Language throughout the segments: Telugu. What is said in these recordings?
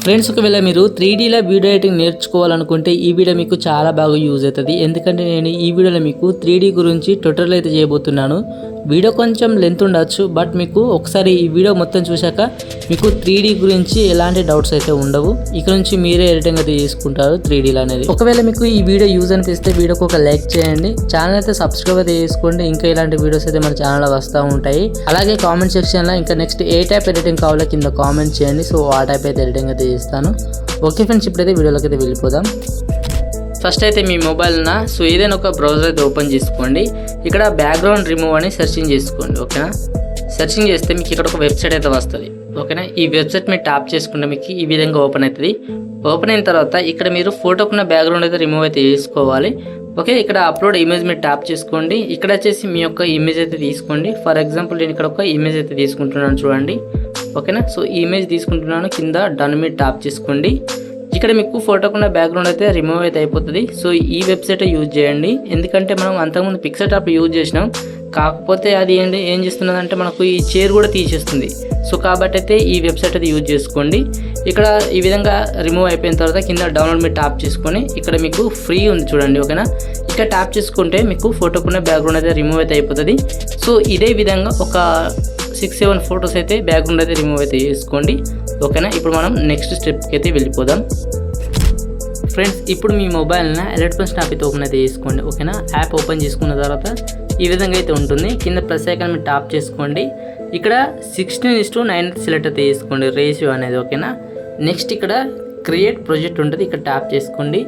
ఫ్రెండ్స్, ఒకవేళ మీరు 3Dలో వీడియో ఎడిటింగ్ నేర్చుకోవాలనుకుంటే ఈ వీడియో మీకు చాలా బాగా యూజ్ అవుతుంది. ఎందుకంటే నేను ఈ వీడియోలో మీకు 3D గురించి ట్యుటోరియల్ అయితే చేయబోతున్నాను. వీడియో కొంచెం లెంత్ ఉండొచ్చు, బట్ మీకు ఒకసారి ఈ వీడియో మొత్తం చూశాక మీకు 3D గురించి ఎలాంటి డౌట్స్ అయితే ఉండవు. ఇక నుంచి మీరే ఎడిటింగ్ అయితే చేసుకుంటారు 3Dలో అనేది. ఒకవేళ మీకు ఈ వీడియో యూజ్ అనిపిస్తే వీడియోకి ఒక లైక్ చేయండి, ఛానల్ అయితే సబ్స్క్రైబ్ అయితే చేసుకోండి. ఇంకా ఇలాంటి వీడియోస్ అయితే మన ఛానల్లో వస్తూ ఉంటాయి. అలాగే కామెంట్ సెక్షన్లో ఇంకా నెక్స్ట్ ఏ టైప్ ఎడిటింగ్ కావాలో కింద కామెంట్ చేయండి. సో ఆ టైప్ అయితే ఎడిటింగ్ అయితే చేస్తాను. ఓకే ఫ్రెండ్స్, ఇప్పుడైతే వీడియోలోకి అయితే వెళ్ళిపోదాం. ఫస్ట్ అయితే మీ మొబైల్న ఏదైనా ఒక బ్రౌజర్ అయితే ఓపెన్ చేసుకోండి. ఇక్కడ బ్యాక్గ్రౌండ్ రిమూవ్ అని సెర్చింగ్ చేసుకోండి. ఓకేనా, సెర్చింగ్ చేస్తే మీకు ఇక్కడ ఒక వెబ్సైట్ అయితే వస్తుంది. ఓకేనా, ఈ వెబ్సైట్ మీరు ట్యాప్ చేసుకుంటే మీకు ఈ విధంగా ఓపెన్ అవుతుంది. ఓపెన్ అయిన తర్వాత ఇక్కడ మీరు ఫోటోకున్న బ్యాక్గ్రౌండ్ అయితే రిమూవ్ అయితే చేసుకోవాలి. ఓకే, ఇక్కడ అప్లోడ్ ఇమేజ్ మీరు ట్యాప్ చేసుకోండి. ఇక్కడ వచ్చేసి మీ యొక్క ఇమేజ్ అయితే తీసుకోండి. ఫర్ ఎగ్జాంపుల్ నేను ఇక్కడ ఒక ఇమేజ్ అయితే తీసుకుంటున్నాను చూడండి. ఓకేనా, సో ఈ ఇమేజ్ తీసుకుంటున్నాను. కింద డన్ మీద ట్యాప్ చేసుకోండి. ఇక్కడ మీకు ఫోటోకున్న బ్యాక్గ్రౌండ్ అయితే రిమూవ్ అయితే అయిపోతుంది. సో ఈ వెబ్సైట్ యూజ్ చేయండి, ఎందుకంటే మనం అంతకుముందు పిక్సెటాప్ యూజ్ చేసినాం. కాకపోతే అది ఏం చేస్తున్నదంటే మనకు ఈ చైర్ కూడా తీసేస్తుంది. సో కాబట్టి అయితే ఈ వెబ్సైట్ అయితే యూజ్ చేసుకోండి. ఇక్కడ ఈ విధంగా రిమూవ్ అయిపోయిన తర్వాత కింద డౌన్లోడ్ మీద ట్యాప్ చేసుకొని ఇక్కడ మీకు ఫ్రీ ఉంది చూడండి. ఓకేనా, ఇక్కడ ట్యాప్ చేసుకుంటే మీకు ఫోటోకున్న బ్యాక్గ్రౌండ్ అయితే రిమూవ్ అయితే అయిపోతుంది. సో ఇదే విధంగా ఒక 6-7 ఫొటోస్ అయితే బ్యాక్గ్రౌండ్ అయితే రిమూవ్ అయితే చేసుకోండి. ఓకేనా, ఇప్పుడు మనం నెక్స్ట్ స్టెప్కి అయితే వెళ్ళిపోదాం. ఫ్రెండ్స్, ఇప్పుడు మీ మొబైల్న ఎలక్ట్రానిక్స్ యాప్ అయితే ఓపెన్ అయితే చేసుకోండి. ఓకేనా, యాప్ ఓపెన్ చేసుకున్న తర్వాత ఈ విధంగా అయితే ఉంటుంది. కింద ప్లస్ ఐకాన్ మీరు ట్యాప్ చేసుకోండి. ఇక్కడ 16:9 సెలెక్ట్ అయితే చేసుకోండి రేషియో అనేది. ఓకేనా, నెక్స్ట్ ఇక్కడ క్రియేట్ ప్రాజెక్ట్ ఉంటుంది, ఇక్కడ ట్యాప్ చేసుకోండి.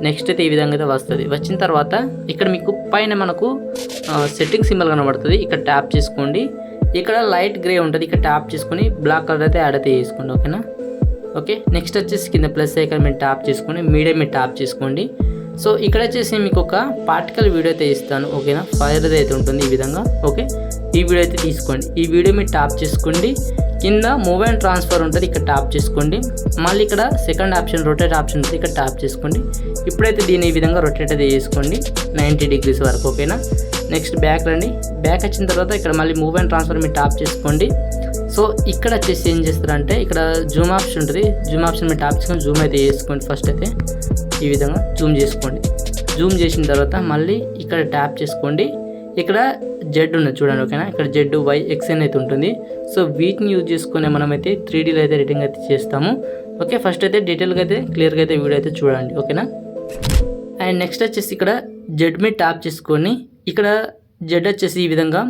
నెక్స్ట్ అయితే ఈ విధంగా అయితే వస్తుంది. వచ్చిన తర్వాత ఇక్కడ మీకు పైన మనకు సెట్టింగ్ సింబల్ కనబడుతుంది, ఇక్కడ ట్యాప్ చేసుకోండి. ఇక్కడ లైట్ గ్రే ఉంటుంది, ఇక్కడ ట్యాప్ చేసుకొని బ్లాక్ కలర్ అయితే యాడ్ అయితే చేసుకోండి. ఓకేనా, ఓకే, నెక్స్ట్ వచ్చేసి కింద ప్లస్ ఐకాన్ మీరు ట్యాప్ చేసుకొని మీడియం మీరు ట్యాప్ చేసుకోండి. సో ఇక్కడ వచ్చేసి మీకు ఒక పార్టికల్ వీడియో అయితే ఇస్తాను. ఓకేనా, ఫైర్ అయితే ఉంటుంది ఈ విధంగా. ఓకే, ఈ వీడియో అయితే తీసుకోండి. ఈ వీడియో మీరు ట్యాప్ చేసుకోండి. కింద మూవ్ అండ్ ట్రాన్స్ఫర్ ఉంటుంది, ఇక్కడ ట్యాప్ చేసుకోండి. మళ్ళీ ఇక్కడ సెకండ్ ఆప్షన్ రొటేట్ ఆప్షన్ ఉంటుంది, ఇక్కడ ట్యాప్ చేసుకోండి. ఇప్పుడైతే దీన్ని ఈ విధంగా రొటేట్ అయితే చేసుకోండి 90 డిగ్రీస్ వరకు. ఓకేనా, నెక్స్ట్ బ్యాక్ రండి. బ్యాక్ వచ్చిన తర్వాత ఇక్కడ మళ్ళీ మూవ్ అండ్ ట్రాన్స్ఫర్ మీరు ట్యాప్ చేసుకోండి. సో ఇక్కడ వచ్చేసి ఏం చేస్తారంటే ఇక్కడ జూమ్ ఆప్షన్ ఉంటుంది, జూమ్ ఆప్షన్ మీరు ట్యాప్ చేసుకొని జూమ్ అయితే చేసుకోండి. ఫస్ట్ అయితే ఈ విధంగా జూమ్ చేసుకోండి. జూమ్ చేసిన తర్వాత మళ్ళీ ఇక్కడ ట్యాప్ చేసుకోండి. ఇక్కడ జెడ్ ఉన్నది చూడండి. ఓకేనా, ఇక్కడ జెడ్ వై ఎక్స్ఎన్ అయితే ఉంటుంది. సో వీటిని యూజ్ చేసుకునే మనమైతే 3Dలో అయితే ఎడిటింగ్ అయితే చేస్తాము. ఓకే, ఫస్ట్ అయితే డీటెయిల్గా అయితే క్లియర్గా అయితే వీడియో అయితే చూడండి. ఓకేనా, అండ్ నెక్స్ట్ వచ్చేసి ఇక్కడ జెడ్ మీద ట్యాప్ చేసుకొని ఇక్కడ జెడ్ వచ్చేసి ఈ విధంగా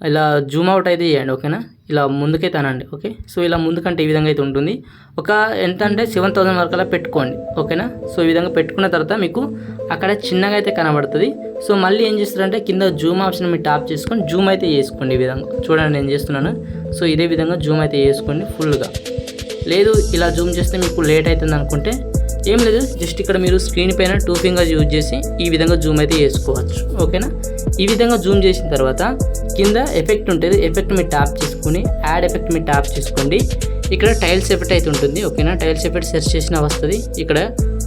ఇలా జూమ్ అవుట్ అయితే చేయండి. ఓకేనా, ఇలా ముందుకైతే అనండి. ఓకే, సో ఇలా ముందుకంటే ఈ విధంగా అయితే ఉంటుంది. ఒక ఎంత అంటే 7000 వరకు అలా పెట్టుకోండి. ఓకేనా, సో ఈ విధంగా పెట్టుకున్న తర్వాత మీకు అక్కడ చిన్నగా అయితే కనబడుతుంది. సో మళ్ళీ ఏం చేస్తారంటే కింద జూమ్ ఆప్షన్ మీరు ట్యాప్ చేసుకొని జూమ్ అయితే చేసుకోండి. ఈ విధంగా చూడండి నేను చేస్తున్నాను. సో ఇదే విధంగా జూమ్ అయితే చేసుకోండి ఫుల్గా. లేదు ఇలా జూమ్ చేస్తే మీకు లేట్ అవుతుంది అనుకుంటే ఏం లేదు, జస్ట్ ఇక్కడ మీరు స్క్రీన్ పైన 2 ఫింగర్స్ యూజ్ చేసి ఈ విధంగా జూమ్ అయితే చేసుకోవచ్చు. ఓకేనా, ఈ విధంగా జూమ్ చేసిన తర్వాత కింద ఎఫెక్ట్ ఉంటుంది, ఎఫెక్ట్ మీరు ట్యాప్ చేసుకుని యాడ్ ఎఫెక్ట్ మీరు ట్యాప్ చేసుకోండి. ఇక్కడ టైల్స్ ఎఫెక్ట్ అయితే ఉంటుంది. ఓకేనా, టైల్స్ ఎఫెక్ట్ సెర్చ్ చేసినా వస్తుంది. ఇక్కడ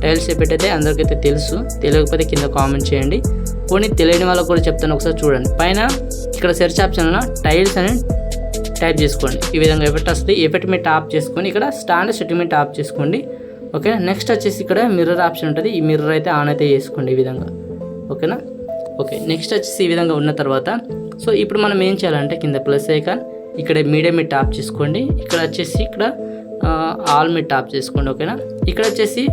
టైల్స్ ఎఫెక్ట్ అయితే అందరికైతే తెలుసు, తెలియకపోతే కింద కామెంట్ చేయండి. పోనీ తెలియని వాళ్ళకు కూడా చెప్తాను, ఒకసారి చూడండి. పైన ఇక్కడ సెర్చ్ ఆప్షన్లో టైల్స్ అని టైప్ చేసుకోండి. ఈ విధంగా ఎఫెక్ట్ వస్తుంది. ఎఫెక్ట్ మీరు ట్యాప్ చేసుకొని ఇక్కడ స్టాండర్డ్ సెట్టింగ్ మీద ట్యాప్ చేసుకోండి. ఓకే, నెక్స్ట్ వచ్చేసి ఇక్కడ మిర్రర్ ఆప్షన్ ఉంటుంది, ఈ మిర్రర్ అయితే ఆన్ అయితే చేసుకోండి ఈ విధంగా. ఓకేనా, ఓకే, నెక్స్ట్ వచ్చేసి ఈ విధంగా ఉన్న తర్వాత సో ఇప్పుడు మనం ఏం చేయాలంటే కింద ప్లస్ ఐకాన్ ఇక్కడ మీడియం మీద ట్యాప్ చేసుకోండి. ఇక్కడ వచ్చేసి ఇక్కడ ఆల్ మీద ట్యాప్ చేసుకోండి. ఓకేనా, ఇక్కడ వచ్చేసి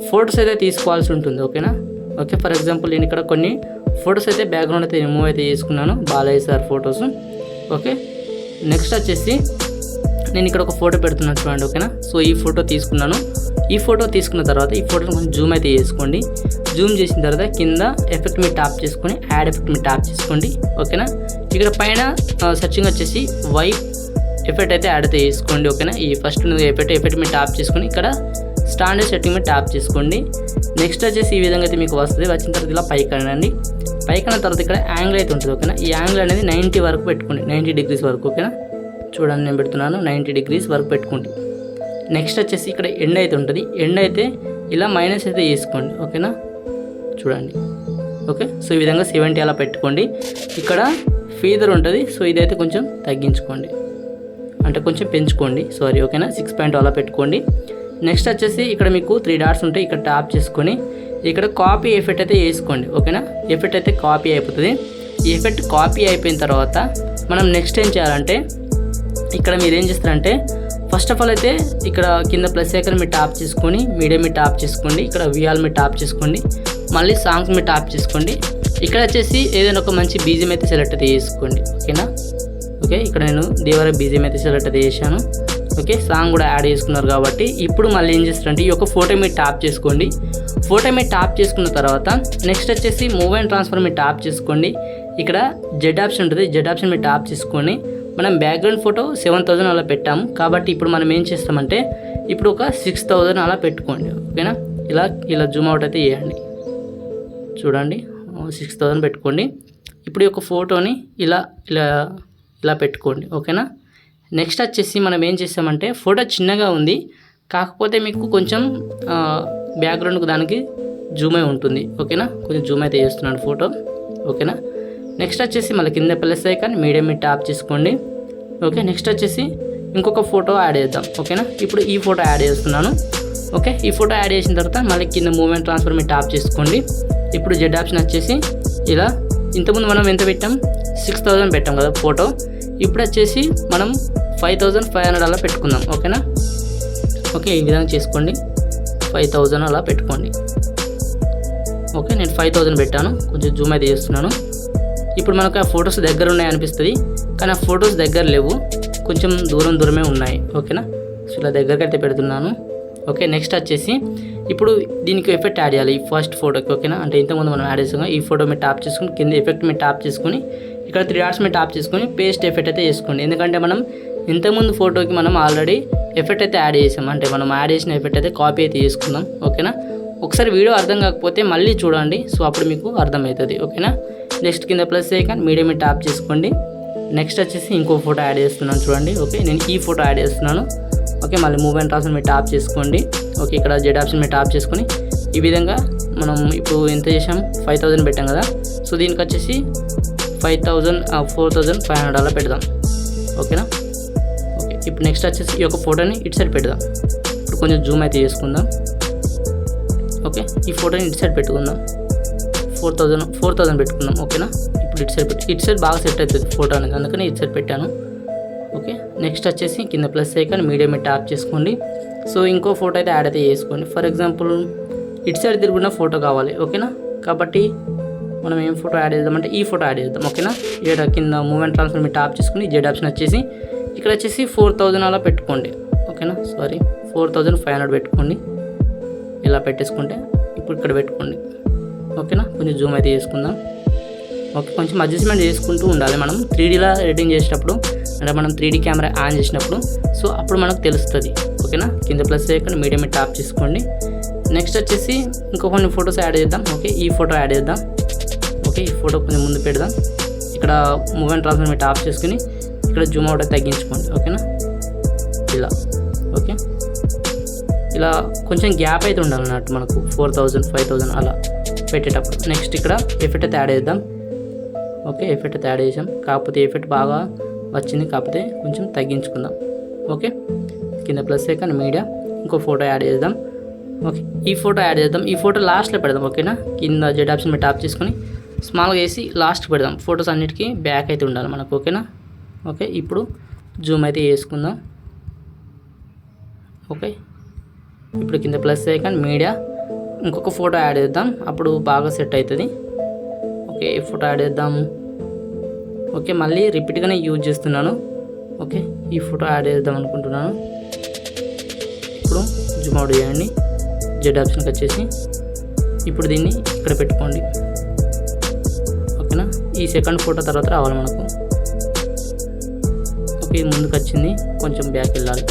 ఫొటోస్ అయితే తీసుకోవాల్సి ఉంటుంది. ఓకేనా, ఓకే, ఫర్ ఎగ్జాంపుల్ నేను ఇక్కడ కొన్ని ఫొటోస్ అయితే బ్యాక్గ్రౌండ్ అయితే రిమూవ్ అయితే చేసుకున్నాను, Balayya sir photos. Okay, next వచ్చేసి నేను ఇక్కడ ఒక ఫోటో పెడుతున్నాను చూడండి. ఓకేనా, సో ఈ ఫోటో తీసుకున్నాను. ఈ ఫోటో తీసుకున్న తర్వాత ఈ ఫోటోని కొంచెం జూమ్ అయితే చేసుకోండి. జూమ్ చేసిన తర్వాత కింద ఎఫెక్ట్ మీద ట్యాప్ చేసుకొని యాడ్ ఎఫెక్ట్ మీద ట్యాప్ చేసుకోండి. ఓకేనా, ఇక్కడ పైన సెర్చింగ్ వచ్చేసి వైప్ ఎఫెక్ట్ అయితే యాడ్ అయితే చేసుకోండి. ఓకేనా, ఈ ఫస్ట్ ఎఫెక్ట్ మీద ట్యాప్ చేసుకొని ఇక్కడ స్టాండర్డ్ సెట్టింగ్ మీద ట్యాప్ చేసుకోండి. నెక్స్ట్ వచ్చేసి ఈ విధంగా అయితే మీకు వస్తుంది. వచ్చిన తర్వాత ఇలా పైకి అనండి. పైకి అన్న తర్వాత ఇక్కడ యాంగిల్ అయితే ఉంటుంది. ఓకేనా, ఈ యాంగిల్ అనేది 90 వరకు పెట్టుకోండి, 90 డిగ్రీస్ వరకు. ఓకేనా, చూడండి నేను పెడుతున్నాను 90 డిగ్రీస్ వరకు పెట్టుకోండి. నెక్స్ట్ వచ్చేసి ఇక్కడ ఎండ్ అయితే ఉంటుంది, ఎండ్ అయితే ఇలా మైనస్ అయితే చేసుకోండి. ఓకేనా, చూడండి. ఓకే, సో ఈ విధంగా 70 అలా పెట్టుకోండి. ఇక్కడ ఫీదర్ ఉంటుంది, సో ఇదైతే కొంచెం తగ్గించుకోండి, అంటే కొంచెం పెంచుకోండి, సారీ. ఓకేనా, 6 పాయింట్ అలా పెట్టుకోండి. నెక్స్ట్ వచ్చేసి ఇక్కడ మీకు 3 డాట్స్ ఉంటాయి, ఇక్కడ ట్యాప్ చేసుకొని ఇక్కడ కాపీ ఎఫెక్ట్ అయితే వేసుకోండి. ఓకేనా, ఎఫెక్ట్ అయితే కాపీ అయిపోతుంది. ఈ ఎఫెక్ట్ కాపీ అయిపోయిన తర్వాత మనం నెక్స్ట్ ఏం చేయాలంటే ఇక్కడ మీరు ఏం చేస్తారంటే ఫస్ట్ ఆఫ్ ఆల్ అయితే ఇక్కడ కింద ప్లస్ ఐకాన్ మీరు ట్యాప్ చేసుకొని మీడియా మీద ట్యాప్ చేసుకోండి, ఇక్కడ విఆల్ మీద ట్యాప్ చేసుకోండి, మళ్ళీ సాంగ్స్ మీద ట్యాప్ చేసుకోండి. ఇక్కడ వచ్చేసి ఏదైనా ఒక మంచి బీజియం అయితే సెలెక్ట్ అయితే చేసుకోండి. ఓకేనా, ఓకే ఇక్కడ నేను దేవర బీజియం అయితే సెలెక్ట్ అయితే చేశాను. ఓకే, సాంగ్ కూడా యాడ్ చేసుకున్నారు కాబట్టి ఇప్పుడు మళ్ళీ ఏం చేస్తారంటే ఈ యొక్క ఫోటో మీద ట్యాప్ చేసుకోండి. ఫోటో మీద ట్యాప్ చేసుకున్న తర్వాత నెక్స్ట్ వచ్చేసి మూవ్ అండ్ ట్రాన్స్ఫర్ మీద ట్యాప్ చేసుకోండి. ఇక్కడ జెడ్ ఆప్షన్ ఉంటుంది, జెడ్ ఆప్షన్ మీద ట్యాప్ చేసుకొని మనం బ్యాక్గ్రౌండ్ ఫోటో 7000 అలా పెట్టాము కాబట్టి ఇప్పుడు మనం ఏం చేస్తామంటే ఇప్పుడు ఒక 6000 అలా పెట్టుకోండి. ఓకేనా, ఇలా జూమ్ అవుట్ అయితే చేయండి. చూడండి 6000 పెట్టుకోండి. ఇప్పుడు ఈ యొక్క ఫోటోని ఇలా పెట్టుకోండి. ఓకేనా, నెక్స్ట్ వచ్చేసి మనం ఏం చేస్తామంటే ఫోటో చిన్నగా ఉంది కాకపోతే మీకు కొంచెం బ్యాక్గ్రౌండ్కి దానికి జూమ్ అయి ఉంటుంది. ఓకేనా, కొంచెం జూమ్ అయితే చేస్తున్నాను ఫోటో. ఓకేనా, నెక్స్ట్ వచ్చేసి మళ్ళీ కింద ప్లస్ ఐకాన్ మీడియం మీద ట్యాప్ చేసుకోండి. ఓకే, నెక్స్ట్ వచ్చేసి ఇంకొక ఫోటో యాడ్ చేద్దాం. ఓకేనా, ఇప్పుడు ఈ ఫోటో యాడ్ చేస్తున్నాను. ఓకే, ఈ ఫోటో యాడ్ చేసిన తర్వాత మళ్ళీ కింద మూవ్మెంట్ ట్రాన్స్ఫర్ మీద ట్యాప్ చేసుకోండి. ఇప్పుడు జెడ్ ఆప్షన్ వచ్చేసి ఇలా ఇంతకుముందు మనం ఎంత పెట్టాం 6000 పెట్టాం కదా ఫోటో, ఇప్పుడు వచ్చేసి మనం 5500 అలా పెట్టుకుందాం. ఓకేనా, ఓకే ఈ విధంగా చేసుకోండి, 5000 అలా పెట్టుకోండి. ఓకే, నేను 5000 పెట్టాను, కొంచెం జూమ్ అయితే చేస్తున్నాను. ఇప్పుడు మనకు ఆ ఫొటోస్ దగ్గర ఉన్నాయి అనిపిస్తుంది కానీ ఆ ఫొటోస్ దగ్గర లేవు, కొంచెం దూరమే ఉన్నాయి. ఓకేనా, సో ఇలా దగ్గరికి అయితే పెడుతున్నాను. ఓకే, నెక్స్ట్ వచ్చేసి ఇప్పుడు దీనికి ఎఫెక్ట్ యాడ్ చేయాలి ఈ ఫస్ట్ ఫోటోకి. ఓకేనా, అంటే ఇంతకుముందు మనం యాడ్ చేసాం ఈ ఫోటో మీద ట్యాప్ చేసుకుని కింద ఎఫెక్ట్ మీద ట్యాప్ చేసుకుని ఇక్కడ 3 డాట్స్ మీద ట్యాప్ చేసుకొని పేస్ట్ ఎఫెక్ట్ అయితే చేసుకోండి. ఎందుకంటే మనం ఇంతకుముందు ఫోటోకి మనం ఆల్రెడీ ఎఫెక్ట్ అయితే యాడ్ చేసాం, అంటే మనం యాడ్ చేసిన ఎఫెక్ట్ అయితే కాపీ అయితే చేసుకుందాం. ఓకేనా, ఒకసారి వీడియో అర్థం కాకపోతే మళ్ళీ చూడండి, సో అప్పుడు మీకు అర్థమవుతుంది. ఓకేనా, నెక్స్ట్ కింద ప్లస్ ఐకాన్ మీడియం మీద ట్యాప్ చేసుకోండి. నెక్స్ట్ వచ్చేసి ఇంకో ఫోటో యాడ్ చేస్తున్నాను చూడండి. ఓకే, నేను ఈ ఫోటో యాడ్ చేస్తున్నాను. ఓకే, మళ్ళీ మూవ్ అండ్ ట్రాన్స్ఫర్ మీద ట్యాప్ చేసుకోండి. ఓకే, ఇక్కడ జెడ్ ఆప్షన్ మీద ట్యాప్ చేసుకొని ఈ విధంగా మనం ఇప్పుడు ఎంత చేసాం 5000 పెట్టాం కదా, సో దీనికి వచ్చేసి 4500 అలా పెడదాం. ఓకేనా, ఓకే ఇప్పుడు నెక్స్ట్ వచ్చేసి ఈ యొక్క ఫోటోని ఇటు సైడ్ పెడదాం. ఇప్పుడు కొంచెం జూమ్ అయితే చేసుకుందాం. ఓకే, ఈ ఫోటోని ఇటు సైడ్ పెట్టుకుందాం, 4000 పెట్టుకుందాం. ఓకేనా, ఇప్పుడు ఇటు సైడ్ బాగా సెట్ అవుతుంది ఫోటో అనేది, అందుకని ఇటు సైడ్ పెట్టాను. ఓకే, నెక్స్ట్ వచ్చేసి కింద ప్లస్ ఐకాన్ మీడియం మీద ట్యాప్ చేసుకోండి. సో ఇంకో ఫోటో అయితే యాడ్ అయితే చేసుకోండి. ఫర్ ఎగ్జాంపుల్ ఇటు సైడ్ తిరుగున్న ఫోటో కావాలి. ఓకేనా, కాబట్టి మనం ఏం ఫోటో యాడ్ చేద్దామంటే ఈ ఫోటో యాడ్ చేద్దాం. ఓకేనా, ఇక్కడ కింద మూవ్మెంట్ ట్రాన్స్ఫర్ మీద ట్యాప్ చేసుకుని జెడ్ ఆప్షన్ వచ్చేసి ఇక్కడ వచ్చేసి 4000 అలా పెట్టుకోండి. ఓకేనా, 4500 పెట్టుకోండి. ఇలా పెట్టేసుకుంటే ఇప్పుడు ఇక్కడ పెట్టుకోండి. ఓకేనా, కొంచెం జూమ్ అయితే చేసుకుందాం. ఓకే, కొంచెం అడ్జస్ట్మెంట్ చేసుకుంటూ ఉండాలి మనం 3Dలో ఎడిటింగ్ చేసేటప్పుడు, అంటే మనం 3D కెమెరా ఆన్ చేసినప్పుడు, సో అప్పుడు మనకు తెలుస్తుంది. ఓకేనా, కింద ప్లస్ ఐకాన్ మీడియం మీద ట్యాప్ చేసుకోండి. నెక్స్ట్ వచ్చేసి ఇంకో కొన్ని ఫొటోస్ యాడ్ చేద్దాం. ఓకే, ఈ ఫోటో యాడ్ చేద్దాం. ఓకే, ఈ ఫోటో కొంచెం ముందు పెడదాం. ఇక్కడ మూవ్ అండ్ ట్రాన్స్ఫర్ మీద ట్యాప్ చేసుకుని ఇక్కడ జూమ్ అవుట్ తగ్గించుకోండి. ఓకేనా, ఇలా ఓకే ఇలా కొంచెం గ్యాప్ అయితే ఉండాలన్నట్టు మనకు 4000 5000 అలా పెట్టేటప్పుడు. నెక్స్ట్ ఇక్కడ ఎఫెక్ట్ అయితే యాడ్ చేద్దాం. ఓకే, ఎఫెక్ట్ అయితే యాడ్ చేసాం, కాకపోతే ఎఫెక్ట్ బాగా వచ్చింది, కాకపోతే కొంచెం తగ్గించుకుందాం. ఓకే, కింద ప్లస్ ఐకాన్ మీడియా ఇంకో ఫోటో యాడ్ చేద్దాం. ఓకే, ఈ ఫోటో యాడ్ చేద్దాం, ఈ ఫోటో లాస్ట్లో పెడదాం. ఓకేనా, కింద జెడ్ ఆప్షన్ మీద ట్యాప్ చేసుకొని స్మాల్గా వేసి లాస్ట్కి పెడదాం. ఫొటోస్ అన్నిటికీ బ్యాక్ అయితే ఉండాలి మనకు. ఓకేనా, ఓకే ఇప్పుడు జూమ్ అయితే చేసుకుందాం. ఓకే, ఇప్పుడు కింద ప్లస్ ఐకాన్ మీడియా ఇంకొక ఫోటో యాడ్ చేద్దాం, అప్పుడు బాగా సెట్ అవుతుంది. ఓకే, ఈ ఫోటో యాడ్ చేద్దాం. ఓకే, మళ్ళీ రిపీట్గానే యూజ్ చేస్తున్నాను. ఓకే, ఈ ఫోటో యాడ్ చేద్దాం అనుకుంటున్నాను. ఇప్పుడు జూమ్ అవుట్ చేయండి, జెడ్ ఆప్షన్కి వచ్చేసి ఇప్పుడు దీన్ని ఇక్కడ పెట్టుకోండి. ఓకేనా, ఈ సెకండ్ ఫోటో తర్వాత రావాలి మనకు. ఓకే, ముందుకు వచ్చింది, కొంచెం బ్యాక్ వెళ్ళాలి.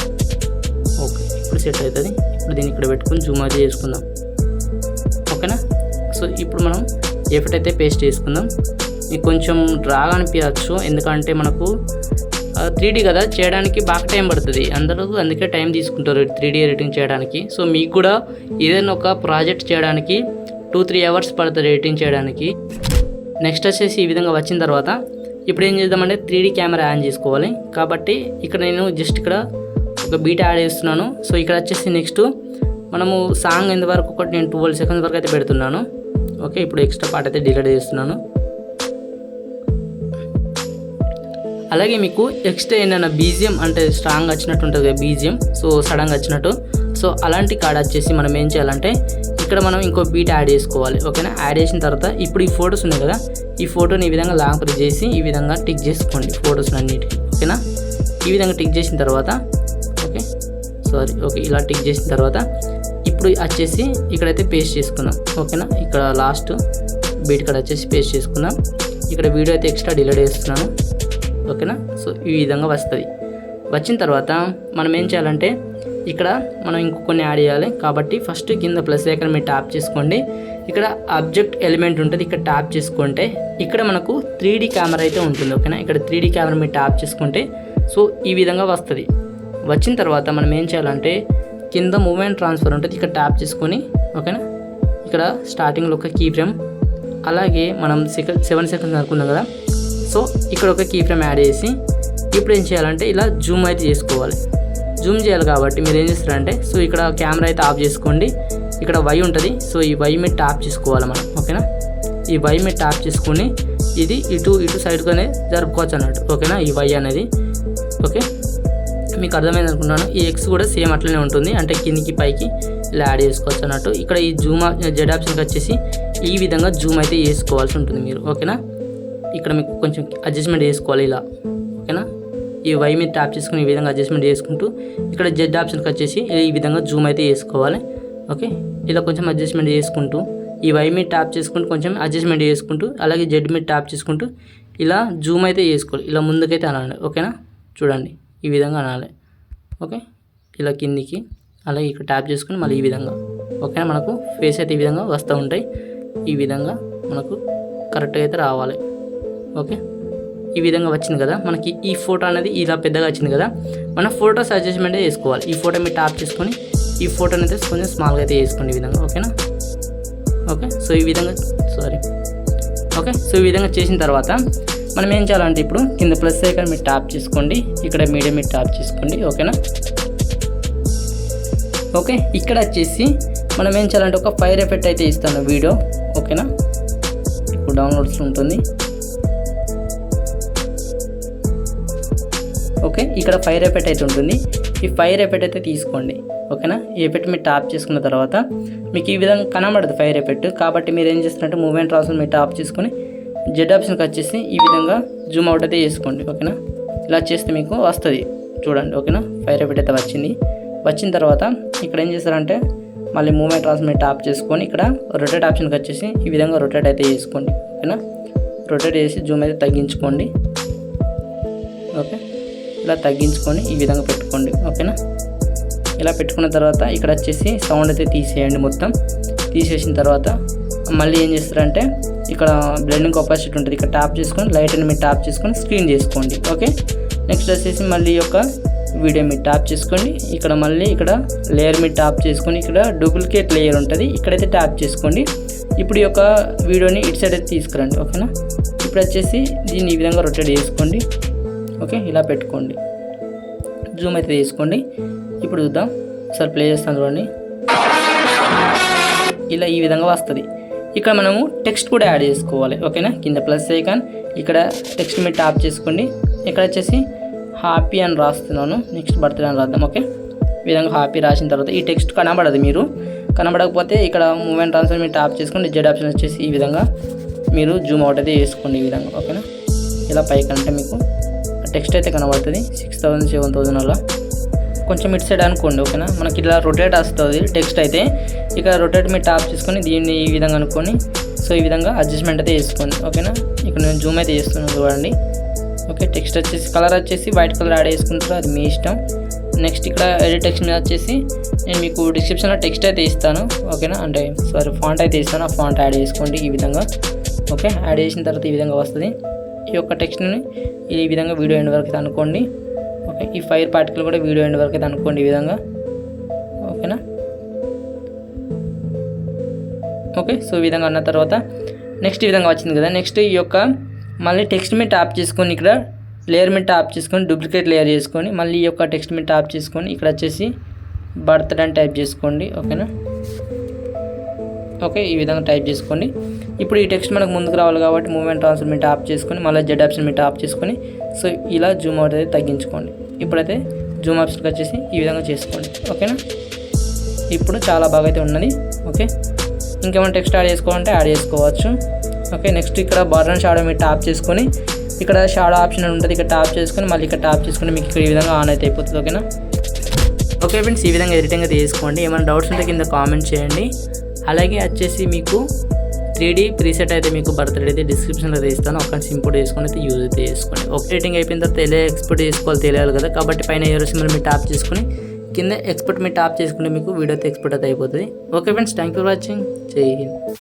ఓకే, ఇప్పుడు సెట్ అవుతుంది. ఇప్పుడు దీన్ని ఇక్కడ పెట్టుకొని జూమ్ అయితే చేసుకుందాం. ఓకేనా, సో ఇప్పుడు మనం ఎఫెక్ట్ అయితే పేస్ట్ చేసుకుందాం. మీకు కొంచెం డ్రాగా అనిపించచ్చు, ఎందుకంటే మనకు 3D కదా, చేయడానికి బాగా టైం పడుతుంది. అందరూ అందుకే టైం తీసుకుంటారు 3D ఎడిటింగ్ చేయడానికి. సో మీకు కూడా ఏదైనా ఒక ప్రాజెక్ట్ చేయడానికి 2-3 అవర్స్ పడుతుంది ఎడిటింగ్ చేయడానికి. నెక్స్ట్ వచ్చేసి ఈ విధంగా వచ్చిన తర్వాత ఇప్పుడు ఏం చేద్దామంటే 3D కెమెరా ఆన్ చేసుకోవాలి. కాబట్టి ఇక్కడ నేను జస్ట్ ఇక్కడ ఒక బీట్ యాడ్ చేస్తున్నాను. సో ఇక్కడ వచ్చేసి నెక్స్ట్ మనము సాంగ్ ఎంతవరకు ఒకటి నేను 12 సెకండ్స్ వరకు అయితే పెడుతున్నాను. ఓకే, ఇప్పుడు ఎక్స్ట్రా పార్ట్ అయితే డిలీట్ చేస్తున్నాను. అలాగే మీకు ఎక్స్ట్రా ఏంటన్నా బీజిఎం అంటే స్ట్రాంగ్ వచ్చినట్టు ఉంటుంది కదా బీజిఎం, సో సడన్గా వచ్చినట్టు. సో అలాంటి కార్డ్ వచ్చేసి మనం ఏం చేయాలంటే ఇక్కడ మనం ఇంకో బీట్ యాడ్ చేసుకోవాలి. ఓకేనా, యాడ్ చేసిన తర్వాత ఇప్పుడు ఈ ఫొటోస్ ఉన్నాయి కదా, ఈ ఫోటోని ఈ విధంగా లాంగ్ ప్రెస్ చేసి ఈ విధంగా టిక్ చేసుకోండి ఫొటోస్ అన్నిటికీ. ఓకేనా, ఈ విధంగా టిక్ చేసిన తర్వాత ఓకే ఇలా టిక్ చేసిన తర్వాత ఇప్పుడు వచ్చేసి ఇక్కడైతే పేస్ట్ చేసుకుందాం. ఓకేనా, ఇక్కడ లాస్ట్ బీట్ కాడ వచ్చేసి పేస్ట్ చేసుకుందాం. ఇక్కడ వీడియో అయితే ఎక్స్ట్రా డిలీట్ చేస్తున్నాను. ఓకేనా, సో ఈ విధంగా వస్తుంది. వచ్చిన తర్వాత మనం ఏం చేయాలంటే ఇక్కడ మనం ఇంకొన్ని యాడ్ చేయాలి. కాబట్టి ఫస్ట్ కింద ప్లస్ ఐకాన్ మీరు ట్యాప్ చేసుకోండి. ఇక్కడ ఆబ్జెక్ట్ ఎలిమెంట్ ఉంటుంది, ఇక్కడ ట్యాప్ చేసుకుంటే ఇక్కడ మనకు 3D కెమెరా అయితే ఉంటుంది. ఓకేనా, ఇక్కడ 3D కెమెరా మీరు ట్యాప్ చేసుకుంటే సో ఈ విధంగా వస్తుంది. వచ్చిన తర్వాత మనం ఏం చేయాలంటే కింద మూవ్మెంట్ ట్రాన్స్ఫర్ ఉంటుంది, ఇక్కడ ట్యాప్ చేసుకొని ఓకేనా, ఇక్కడ స్టార్టింగ్లో ఒక కీ ఫ్రేమ్, అలాగే మనం 7 సెకండ్స్ అనుకున్నాం కదా, సో ఇక్కడ ఒక కీ ఫ్రేమ్ యాడ్ చేసి ఇప్పుడు ఏం చేయాలంటే ఇలా జూమ్ అయితే చేసుకోవాలి. జూమ్ చేయాలి కాబట్టి మీరు ఏం చేస్తారంటే సో ఇక్కడ కెమెరా అయితే ఆఫ్ చేసుకోండి. ఇక్కడ వై ఉంటుంది, సో ఈ వై మీద ట్యాప్ చేసుకోవాలి మనం. ఓకేనా, ఈ వై మీద ట్యాప్ చేసుకొని ఇది ఇటు సైడ్గానే జరుపుకోవచ్చు అన్నట్టు. ఓకేనా, ఈ వై అనేది ఓకే మీకు అర్థమైంది అనుకుంటున్నాను. ఈ ఎక్స్ కూడా సేమ్ అట్లనే ఉంటుంది, అంటే కిందికి పైకి ఇలా యాడ్ చేసుకోవచ్చు అన్నట్టు. ఇక్కడ ఈ జూమ్ జెడ్ ఆప్షన్కి వచ్చేసి ఈ విధంగా జూమ్ అయితే చేసుకోవాల్సి ఉంటుంది మీరు. ఓకేనా, ఇక్కడ మీకు కొంచెం అడ్జస్ట్మెంట్ చేసుకోవాలి ఇలా. ఓకేనా, ఈ వై మీద ట్యాప్ చేసుకుని ఈ విధంగా అడ్జస్ట్మెంట్ చేసుకుంటూ ఇక్కడ జెడ్ ఆప్షన్కి వచ్చేసి ఈ విధంగా జూమ్ అయితే చేసుకోవాలి. ఓకే, ఇలా కొంచెం అడ్జస్ట్మెంట్ చేసుకుంటూ ఈ వై మీద ట్యాప్ చేసుకుంటూ కొంచెం అడ్జస్ట్మెంట్ చేసుకుంటూ అలాగే జెడ్ మీద ట్యాప్ చేసుకుంటూ ఇలా జూమ్ అయితే చేసుకోవాలి. ఇలా ముందుకైతే అనాలి. ఓకేనా, చూడండి ఈ విధంగా అనాలి. ఓకే, ఇలా కిందికి అలాగే ఇక్కడ ట్యాప్ చేసుకుని మళ్ళీ ఈ విధంగా. ఓకేనా, మనకు ఫేస్ అయితే ఈ విధంగా వస్తూ ఉంటాయి. ఈ విధంగా మనకు కరెక్ట్గా అయితే రావాలి. ఓకే, ఈ విధంగా వచ్చింది కదా మనకి. ఈ ఫోటో అనేది ఇలా పెద్దగా వచ్చింది కదా, మన ఫోటోస్ అడ్జస్ట్మెంట్ చేసుకోవాలి. ఈ ఫోటో మీరు ట్యాప్ చేసుకొని ఈ ఫోటోని అయితే కొంచెం స్మాల్గా అయితే వేసుకోండి ఈ విధంగా. ఓకేనా, ఓకే సో ఈ విధంగా ఓకే సో ఈ విధంగా చేసిన తర్వాత మనం ఏం చేయాలంటే ఇప్పుడు కింద ప్లస్ ఐకాన్ మీరు ట్యాప్ చేసుకోండి, ఇక్కడ మీడియం మీరు ట్యాప్ చేసుకోండి. ఓకేనా, ఓకే ఇక్కడ వచ్చేసి మనం ఏం చేయాలంటే ఒక ఫైర్ ఎఫెక్ట్ అయితే ఇస్తాను వీడియో. ఓకేనా, ఇప్పుడు డౌన్లోడ్స్ ఉంటుంది. ఓకే, ఇక్కడ ఫైర్ ఎఫెక్ట్ అయితే ఉంటుంది. ఈ ఫైర్ ఎఫెక్ట్ అయితే తీసుకోండి. ఓకేనా, ఈ ఎఫెక్ట్ మీరు ట్యాప్ చేసుకున్న తర్వాత మీకు ఈ విధంగా కనబడదు ఫైర్ ఎఫెక్ట్. కాబట్టి మీరు ఏం చేస్తారంటే మూవ్మెంట్ ట్రాన్స్ఫర్ మీరు ట్యాప్ చేసుకొని జెడ్ ఆప్షన్కి వచ్చేసి ఈ విధంగా జూమ్ అవుట్ అయితే చేసుకోండి. ఓకేనా, ఇలా చేస్తే మీకు వస్తుంది చూడండి. ఓకేనా, ఫైర్ ఎఫెక్ట్ అయితే వచ్చిన తర్వాత ఇక్కడ ఏం చేస్తారంటే మళ్ళీ మూవ్మెంట్ ట్రాన్స్ఫర్ మీరు ట్యాప్ చేసుకొని ఇక్కడ రొటేట్ ఆప్షన్కి వచ్చేసి ఈ విధంగా రొటేట్ అయితే చేసుకోండి. ఓకేనా, రొటేట్ చేసి జూమ్ అయితే తగ్గించుకోండి. ఓకే, ఇలా తగ్గించుకొని ఈ విధంగా పెట్టుకోండి. ఓకేనా, ఇలా పెట్టుకున్న తర్వాత ఇక్కడ వచ్చేసి సౌండ్ అయితే తీసేయండి. మొత్తం తీసేసిన తర్వాత మళ్ళీ ఏం చేస్తారంటే ఇక్కడ బ్లెండింగ్ ఒపాసిటీ ఉంటుంది, ఇక్కడ ట్యాప్ చేసుకొని లైట్ అని మీరు ట్యాప్ చేసుకొని స్క్రీన్ చేసుకోండి. ఓకే, నెక్స్ట్ వచ్చేసి మళ్ళీ యొక్క వీడియో మీరు ట్యాప్ చేసుకోండి. ఇక్కడ మళ్ళీ ఇక్కడ లేయర్ మీరు ట్యాప్ చేసుకొని ఇక్కడ డూప్లికేట్ లేయర్ ఉంటుంది, ఇక్కడైతే ట్యాప్ చేసుకోండి. ఇప్పుడు ఈ యొక్క వీడియోని ఇటు సైడ్ అయితే తీసుకురండి. ఓకేనా, ఇప్పుడు వచ్చేసి దీన్ని ఈ విధంగా రొటేట్ చేసుకోండి. ఓకే, ఇలా పెట్టుకోండి, జూమ్ అయితే తీసుకోండి. ఇప్పుడు చూద్దాం, ఒకసారి ప్లే చేస్తాను చూడండి. ఇలా ఈ విధంగా వస్తుంది. ఇక్కడ మనము టెక్స్ట్ కూడా యాడ్ చేసుకోవాలి. ఓకేనా, కింద ప్లస్ ఐకాన్ ఇక్కడ టెక్స్ట్ మీద ట్యాప్ చేసుకోండి. ఇక్కడ వచ్చేసి హ్యాపీ అని రాస్తున్నాను, నెక్స్ట్ బర్త్డే అని రాద్దాం. ఓకే, ఈ విధంగా హ్యాపీ రాసిన తర్వాత ఈ టెక్స్ట్ కనబడదు, మీరు కనబడకపోతే ఇక్కడ మూవ్మెంట్ ట్రాన్స్ఫర్ మీరు ట్యాప్ చేసుకోండి. జెడ్ ఆప్షన్ వచ్చేసి ఈ విధంగా మీరు జూమ్ అవుట్ అయితే చేసుకోండి ఈ విధంగా. ఓకేనా, ఇలా పైకి అంటే మీకు టెక్స్ట్ అయితే కనబడుతుంది 6000 7000 అలా. కొంచెం ఇటు సైడ్ అనుకోండి. ఓకేనా, మనకి ఇలా రొటేట్ వస్తుంది టెక్స్ట్ అయితే. ఇక్కడ రొటేట్ మీరు ట్యాప్ చేసుకొని దీన్ని ఈ విధంగా అనుకొని సో ఈ విధంగా అడ్జస్ట్మెంట్ అయితే చేసుకోండి. ఓకేనా, ఇక్కడ నేను జూమ్ అయితే చేస్తున్నాను చూడండి. ఓకే, టెక్స్ట్ వచ్చేసి కలర్ వచ్చేసి వైట్ కలర్ యాడ్ చేసుకుంటారు, అది మీ ఇష్టం. నెక్స్ట్ ఇక్కడ ఎడిట్ టెక్స్ట్ మీద వచ్చేసి నేను మీకు డిస్క్రిప్షన్లో టెక్స్ట్ అయితే ఇస్తాను. ఓకేనా, అంటే ఫాంట్ అయితే ఇస్తాను, ఆ ఫాంట్ యాడ్ చేసుకోండి ఈ విధంగా. ఓకే, యాడ్ చేసిన తర్వాత ఈ విధంగా వస్తుంది. ఈ యొక్క టెక్స్ట్ని ఈ విధంగా వీడియో ఎండ్ వరకు అయితే అనుకోండి. ఓకే, ఈ ఫైర్ పార్టికల్ కూడా వీడియో ఎండ్ వరకు అయితే అనుకోండి ఈ విధంగా. ఓకేనా, ఓకే సో ఈ విధంగా అన్న తర్వాత నెక్స్ట్ ఈ విధంగా వచ్చింది కదా. నెక్స్ట్ ఈ యొక్క మళ్ళీ టెక్స్ట్ మీద ట్యాప్ చేసుకొని ఇక్కడ లేయర్ మీద టాప్ చేసుకొని డూప్లికేట్ లేయర్ చేసుకొని మళ్ళీ ఈ యొక్క టెక్స్ట్ మీద టాప్ చేసుకొని ఇక్కడ వచ్చేసి బర్త్డే అని టైప్ చేసుకోండి. ఓకేనా, ఓకే, ఈ విధంగా టైప్ చేసుకోండి. ఇప్పుడు ఈ టెక్స్ట్ మనకు ముందుకు రావాలి కాబట్టి మూవ్మెంట్ ట్రాన్స్ఫర్ మీద టాప్ చేసుకొని మళ్ళీ జెడ్ ఆప్షన్ మీద టాప్ చేసుకొని సో ఇలా జూమ్ అవుట్ అయితే తగ్గించుకోండి. ఇప్పుడైతే జూమ్ ఆప్షన్కి వచ్చేసి ఈ విధంగా చేసుకోండి. ఓకేనా, ఇప్పుడు చాలా బాగా అయితే ఉన్నది. ఓకే, ఇంకేమైనా టెక్స్ట్ యాడ్ చేసుకోవాలంటే యాడ్ చేసుకోవచ్చు. ఓకే, నెక్స్ట్ ఇక్కడ బర్న్ షాడో మీద టాప్ చేసుకొని ఇక్కడ షాడో ఆప్షన్ ఉంటుంది, ఇక్కడ టాప్ చేసుకొని మళ్ళీ ఇక్కడ టాప్ చేసుకొని మీకు ఇక్కడ ఈ విధంగా ఆన్ అయితే అయిపోతుంది. ఓకేనా, ఓకే ఫ్రెండ్స్, ఈ విధంగా ఎడిటింగ్ అయితే చేసుకోండి. ఏమైనా డౌట్స్ ఉంటే కింద కామెంట్ చేయండి. అలాగే వచ్చేసి మీకు 3D ప్రీసెట్ అయితే మీకు బర్త్డే అయితే డిస్క్రిప్షన్లో అయితే ఇస్తాను. ఒకటి ఇంపోర్ట్ చేసుకొని అయితే యూజ్ అయితే చేసుకోండి. ఒక ఎడిటింగ్ అయిపోయిన తర్వాత ఎలా ఎక్స్పోర్ట్ చేసుకోవాలి తెలియాలి కదా, కాబట్టి పైన ఏరో సింబల్ మీరు టాప్ చేసుకొని కింద ఎక్స్పోర్ట్ మీద టాప్ చేసుకుంటే మీకు వీడియో అయితే ఎక్స్పోర్ట్ అయితే అయిపోతుంది. Okay friends, thank you for watching. జై హింద్.